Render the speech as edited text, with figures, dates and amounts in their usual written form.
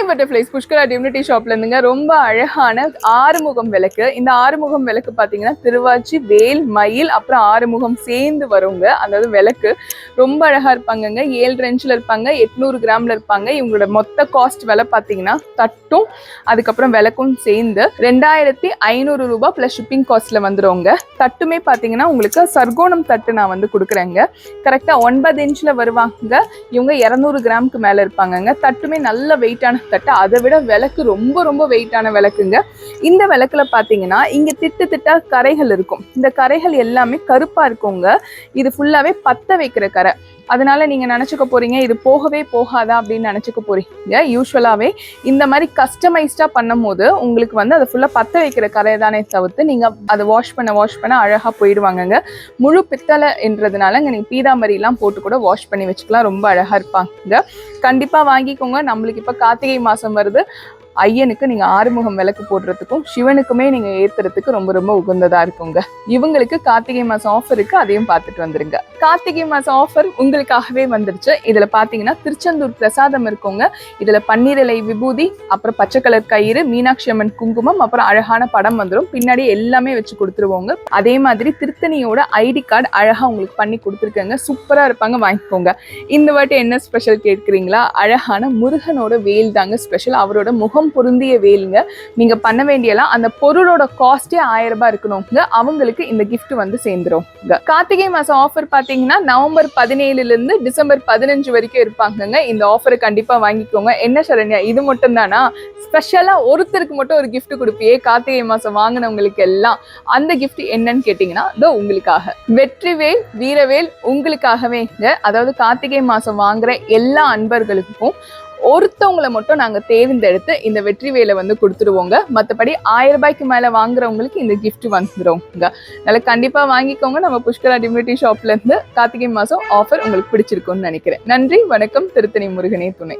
Hi butterflies, Pushkara டிம்னிட்டி ஷாப்ல இருந்துங்க. ரொம்ப அழகான ஆறுமுகம் விளக்கு. இந்த ஆறுமுகம் விளக்கு பார்த்தீங்கன்னா திருவாச்சி, வேல், மயில் அப்புறம் ஆறுமுகம் சேர்ந்து வருங்க. அதாவது விளக்கு ரொம்ப அழகா இருப்பாங்கங்க. 7 இன்ச்சில் இருப்பாங்க, 800 கிராம்ல இருப்பாங்க. இவங்களோட மொத்த காஸ்ட் விலை பார்த்தீங்கன்னா தட்டும் அதுக்கப்புறம் விளக்கும் சேர்ந்து 2500 ரூபாய் பிளஸ் ஷிப்பிங் காஸ்ட்ல வந்துருவாங்க. தட்டுமே பார்த்தீங்கன்னா உங்களுக்கு சர்கோணம் தட்டு நான் வந்து கொடுக்குறேங்க. கரெக்டாக 9 இன்ச்சில் வருவாங்க. இவங்க 200 கிராமுக்கு மேலே இருப்பாங்கங்க. தட்டுமே நல்ல வெயிட்டான தட்டு. அதை விட விளக்கு ரொம்ப ரொம்ப வெயிட்டான விளக்குங்க. இந்த விளக்குல பாத்தீங்கன்னா இங்க திட்டு திட்டா கரைகள் இருக்கும். இந்த கரைகள் எல்லாமே கருப்பா இருக்குங்க. இது ஃபுல்லாவே பத்த வைக்கிற கரை. அதனால நீங்க நினைச்சுக்க போறீங்க இது போகவே போகாதா அப்படின்னு நினைச்சுக்க போறீங்க. யூஸ்வலாவே இந்த மாதிரி கஸ்டமைஸ்டா பண்ணும் போது உங்களுக்கு வந்து அதை ஃபுல்லா பத்த வைக்கிற கரை தானே தவிர்த்து நீங்க அதை வாஷ் பண்ண அழகா போயிடுவாங்கங்க. முழு பித்தளை என்றதுனால நீங்க பீதாம்பரி எல்லாம் போட்டு கூட வாஷ் பண்ணி வச்சுக்கலாம். ரொம்ப அழகா இருப்பாங்க. கண்டிப்பா வாங்கிக்கோங்க. நம்மளுக்கு இப்ப கார்த்திகை மாசம் வருது. ஐயனுக்கு நீங்க ஆறுமுகம் விளக்கு போடுறதுக்கும் சிவனுக்குமே நீங்க ஏத்துறதுக்கு ரொம்ப ரொம்ப உகந்ததா இருக்குங்க. இவங்களுக்கு கார்த்திகை மாசம் ஆஃபர் இருக்கு, அதையும் பார்த்துட்டு வந்துருங்க. கார்த்திகை மாசம் ஆஃபர் உங்களுக்காகவே வந்துருச்சு. இதுல பாத்தீங்கன்னா திருச்செந்தூர் பிரசாதம் இருக்குங்க. இதுல பன்னீரிலை விபூதி, அப்புறம் பச்சை கலர் கயிறு, மீனாட்சி அம்மன் குங்குமம், அப்புறம் அழகான படம் வந்துடும். பின்னாடி எல்லாமே வச்சு கொடுத்துருவோங்க. அதே மாதிரி திருத்தணியோட ஐடி கார்டு அழகா உங்களுக்கு பண்ணி கொடுத்துருக்கேங்க. சூப்பரா இருப்பாங்க, வாங்கிக்கோங்க. இந்த வாட்டி என்ன ஸ்பெஷல் கேட்குறீங்களா? அழகான முருகனோட வேல் தாங்க ஸ்பெஷல். அவரோட முகம் பொருந்திய வேலுங்க. நீங்க பண்ண வேண்டியலாம் அந்த பொருளோட காஸ்டே 1000 ரூபாய் இருக்கணுங்க. அவங்களுக்கு இந்த கிஃப்ட் வந்து சேர்ந்துரும். கார்த்திகை மாசம் ஆஃபர் பாத்தீங்கன்னா நவம்பர் 17 இருந்து டிசம்பர் 15 வரைக்கும் இருப்பாங்க. இந்த ஆஃபரை கண்டிப்பா வாங்கிக்கோங்க. என்ன சரண்யா, இது மட்டும் தானா? ஸ்பெஷலா ஒருத்தருக்கு மட்டும் ஒரு கிஃப்ட் கொடுப்பியே கார்த்திகை மாசம் வாங்கினவங்களுக்கு எல்லாம், அந்த கிஃப்ட் என்னன்னு கேட்டீங்கன்னா இதோ உங்களுக்காக. வெற்றிவேல் வீரவேல் உங்களுக்காகவேங்க. அதாவது கார்த்திகை மாசம் வாங்குற எல்லா அன்பர்களுக்கும் ஒருத்தவங்களை மட்டும் நாங்க தேர்ந்தெடுத்து இந்த வெற்றி வேலை வந்து கொடுத்துருவோங்க. மற்றபடி 1000 ரூபாய்க்கு மேல வாங்குறவங்களுக்கு இந்த கிஃப்ட் வந்துருவோங்க. அதனால கண்டிப்பா வாங்கிக்கோங்க. நம்ம புஷ்கரா டிம்னிட்டி ஷாப்ல இருந்து கார்த்திகை மாசம் ஆஃபர் உங்களுக்கு பிடிச்சிருக்கும்னு நினைக்கிறேன். நன்றி, வணக்கம். திருத்தணி முருகனே துணை.